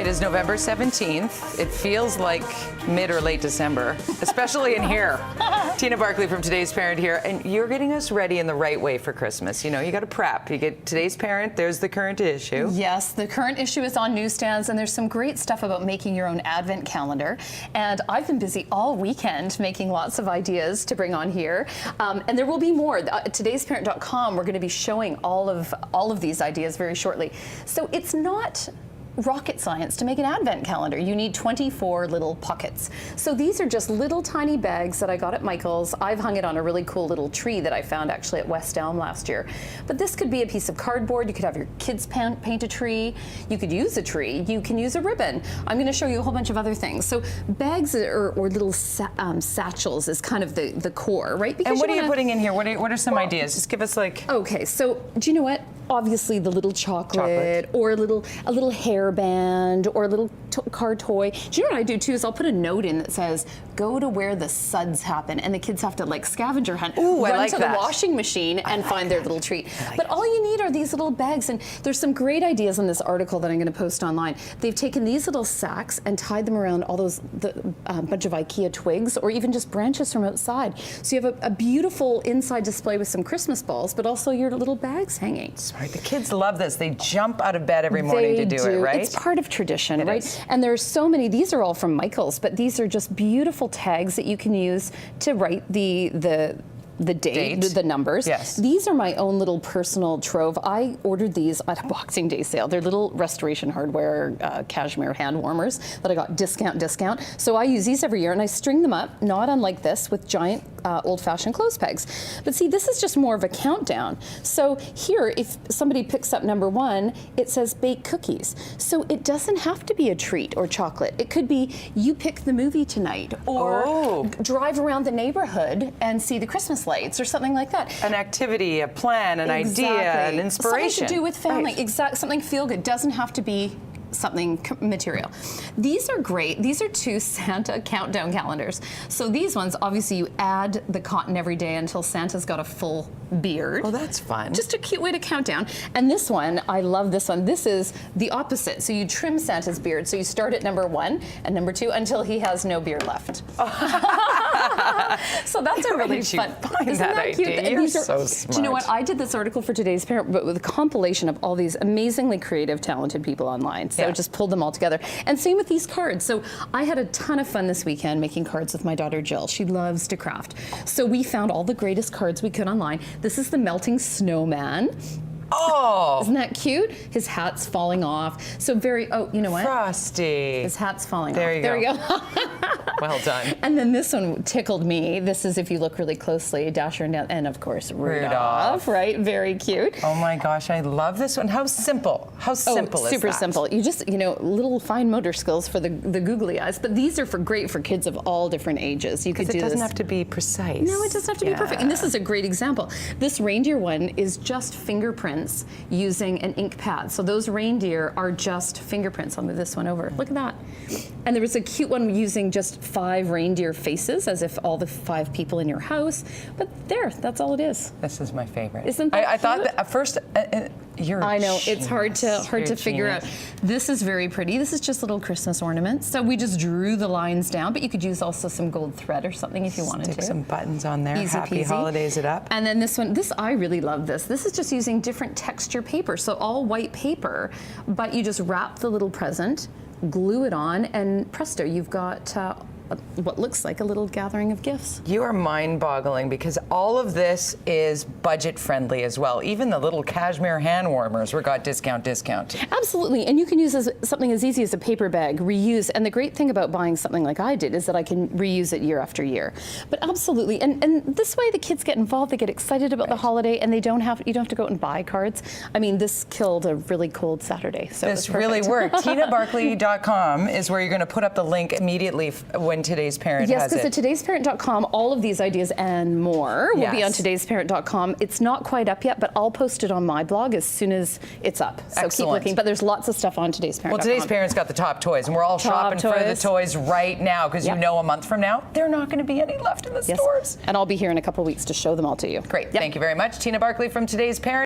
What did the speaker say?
It is November 17th. It feels like mid or late December, especially in here. Tina Barkley from Today's Parent here, and you're getting us ready in the right way for Christmas. You know, you got to prep. You get Today's Parent, there's the current issue. Yes, the current issue is on newsstands, and there's some great stuff about making your own advent calendar. And I've been busy all weekend making lots of ideas to bring on here. And there will be more. At todaysparent.com, we're going to be showing all of these ideas very shortly. So it's not rocket science to make an advent calendar. You need 24 little pockets. So these are just little tiny bags that I got at Michael's. I've hung it on a really cool little tree that I found actually at West Elm last year. But this could be a piece of cardboard. You could have your kids paint a tree. You could use a tree. You can use a ribbon. I'm going to show you a whole bunch of other things. So bags or little satchels is kind of the core, right? Because and what are you putting in here? What are some ideas? Just give us like... Okay, so do you know what? Obviously the little chocolate. Or a little hairband or a little car toy. Do you know what I do too is I'll put a note in that says, go to where the suds happen, and the kids have to like scavenger hunt, run to the washing machine and find their little treat. But all you need are these little bags, and there's some great ideas in this article that I'm going to post online. They've taken these little sacks and tied them around all those bunch of IKEA twigs or even just branches from outside. So you have a beautiful inside display with some Christmas balls, but also your little bags hanging. Smart. The kids love this. They jump out of bed every morning to do it, right? It's part of tradition, right? And there's so many. These are all from Michael's, but these are just beautiful tags that you can use to write the date, the numbers. Yes. These are my own little personal trove. I ordered these at a Boxing Day sale. They're little Restoration Hardware cashmere hand warmers that I got discount. So I use these every year, and I string them up, not unlike this, with giant old-fashioned clothes pegs. But see, this is just more of a countdown. So here, if somebody picks up number 1, it says bake cookies. So it doesn't have to be a treat or chocolate. It could be you pick the movie tonight, or drive around the neighborhood and see the Christmas lights or something like that. An activity, a plan, an idea, an inspiration. Something to do with family. Right. Something feel good. Doesn't have to be something material. These are great. These are 2 Santa countdown calendars. So these ones, obviously you add the cotton every day until Santa's got a full beard. Oh, that's fun. Just a cute way to count down. And this one, I love this one. This is the opposite. So you trim Santa's beard. So you start at number 1 and number 2 until he has no beard left. So that's a really fun. Isn't that cute? Idea? You're so smart. Do you know what? I did this article for Today's Parent, but with a compilation of all these amazingly creative, talented people online. So I just pulled them all together. And same with these cards. So I had a ton of fun this weekend making cards with my daughter Jill. She loves to craft. So we found all the greatest cards we could online. This is the melting snowman. Oh! Isn't that cute? His hat's falling off. So you know what? Frosty. His hat's falling off. There you go. Well done. And then this one tickled me. This is, if you look really closely, Dasher and of course Rudolph, right? Very cute. Oh my gosh, I love this one. How simple. How simple is that? Super simple. You just, little fine motor skills for the googly eyes, but these are great for kids of all different ages. You could do this. It doesn't have to be precise. No, it doesn't have to be perfect. And this is a great example. This reindeer one is just fingerprints using an ink pad. So those reindeer are just fingerprints. I'll move this one over. Look at that. And there was a cute one using just 5 reindeer faces, as if all the 5 people in your house. But that's all it is. This is my favorite. Isn't that I thought that at first, I know, it's hard to figure out. This is very pretty. This is just little Christmas ornaments. So we just drew the lines down, but you could use also some gold thread or something if you wanted to. Stick some buttons on there. Easy Happy peasy. holidays it up. And then this one, I really love this. This is just using different texture paper. So all white paper, but you just wrap the little present, glue it on, and presto, you've got what looks like a little gathering of gifts. You are mind-boggling, because all of this is budget-friendly as well. Even the little cashmere hand warmers got discount. Absolutely, and you can use something as easy as a paper bag, reuse. And the great thing about buying something like I did is that I can reuse it year after year. But absolutely, and this way the kids get involved, they get excited about the holiday, and you don't have to go out and buy cards. I mean, this killed a really cold Saturday. So this really worked. TinaBarkley.com is where you're going to put up the link immediately when Today's Parent has it. Yes, because at todaysparent.com, all of these ideas and more will be on todaysparent.com. It's not quite up yet, but I'll post it on my blog as soon as it's up. So keep looking. But there's lots of stuff on todaysparent.com. Well, Today's Parent's got the top toys, and we're all shopping for the toys right now, because you know a month from now, there are not going to be any left in the stores. And I'll be here in a couple of weeks to show them all to you. Great. Thank you very much. Tina Barkley from Today's Parent.